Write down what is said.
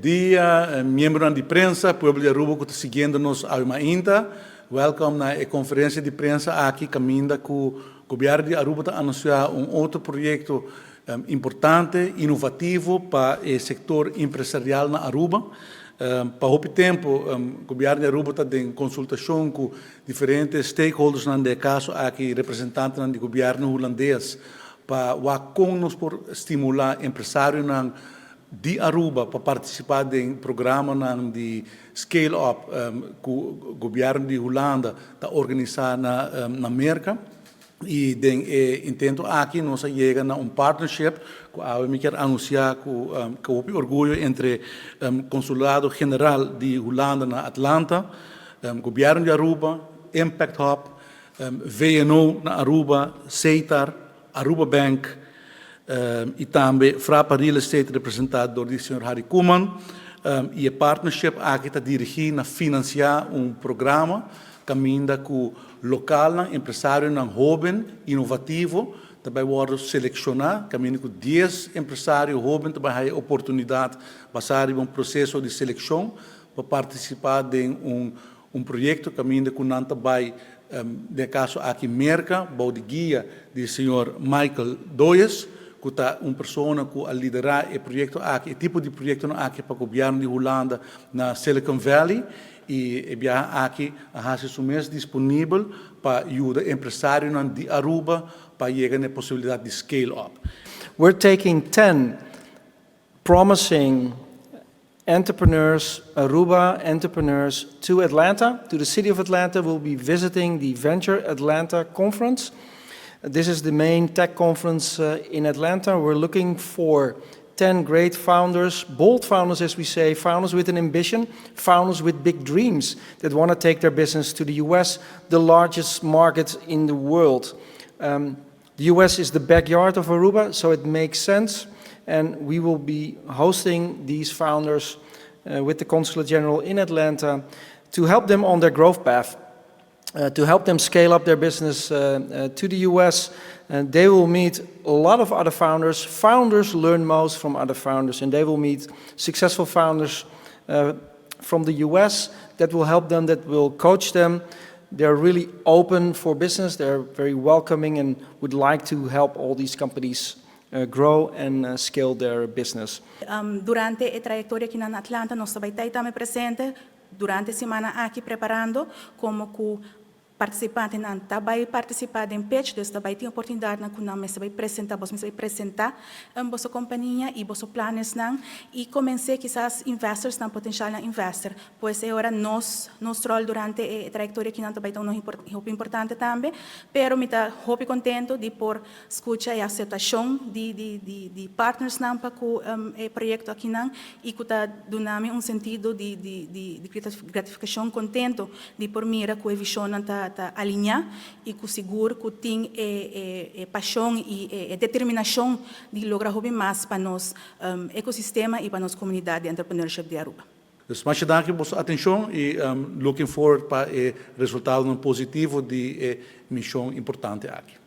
dia, membros da imprensa, povo de Aruba que está seguindo-nos ainda. Welcome na conferência de imprensa aqui, caminho que o governo de Aruba está anunciando outro projeto importante, inovativo para o setor empresarial na Aruba. Para o tempo, o governo de Aruba está em consultação com diferentes stakeholders, no caso aqui representantes do governo holandês, para nos por estimular empresários de Aruba para participar de programa de scale up que o governo de Hulanda está organizando na Merca. E o intento aqui nós chega a partnership que eu quero anunciar com o orgulho entre Consulado General de Hulanda na Atlanta, governo de Aruba, Impact Hub, VNO na Aruba, Setar, Aruba Bank e também Frapa Real Estate representado pelo Sr. Harry Kuman. E a partnership aqui está dirigindo a financiar programa caminho com local, empresário jovem, inovativo, também vou selecionar, caminho com 10 empresários jovens, também há oportunidade de passar em processo de seleção para participar de projeto, caminho com também, no caso aqui Merca, de guia do Sr. Michael Doyes, que está pessoa que a liderar o projeto aqui, tipo de projeto aqui para o governo de Hulanda na Silicon Valley, e aqui a mês disponível para ajudar empresários de Aruba para chegar à possibilidade de scale up. We're taking 10 promising entrepreneurs, Aruba entrepreneurs, to Atlanta, to the city of Atlanta. We'll be visiting the Venture Atlanta conference. This is the main tech conference in Atlanta. We're looking for 10 great founders, bold founders as we say, founders with an ambition, founders with big dreams that want to take their business to the US, the largest market in the world. The US is the backyard of Aruba, so it makes sense. And we will be hosting these founders with the Consulate General in Atlanta to help them on their growth path, to help them scale up their business to the US. And they will meet a lot of other founders. Founders learn most from other founders, and they will meet successful founders from the US that will help them, that will coach them. They're really open for business. They're very welcoming and would like to help all these companies grow and scale their business. Durante a trajetória aqui na Atlanta, nós também estamos presentes durante a semana aqui preparando como que participante não também participar em pitch, então também tem oportunidade na que nós vai apresentar a vossa companhia e vossos planos não e comecei quizás investors não potencial na investor, pois é hora nosso rol durante a trajetória aqui não também tão importante também, pero me está muito contento de por escutar e aceitação de partners não para o projeto aqui não e que está dando sentido de gratificação contento de por mira que a visão não está alinhar e que seguro que tem paixão e determinação de lograr mais para nosso ecossistema e para nossa comunidade de entrepreneurship de Aruba. Dus mais dank por sua atenção e looking forward para o resultado positivo de missão importante aqui.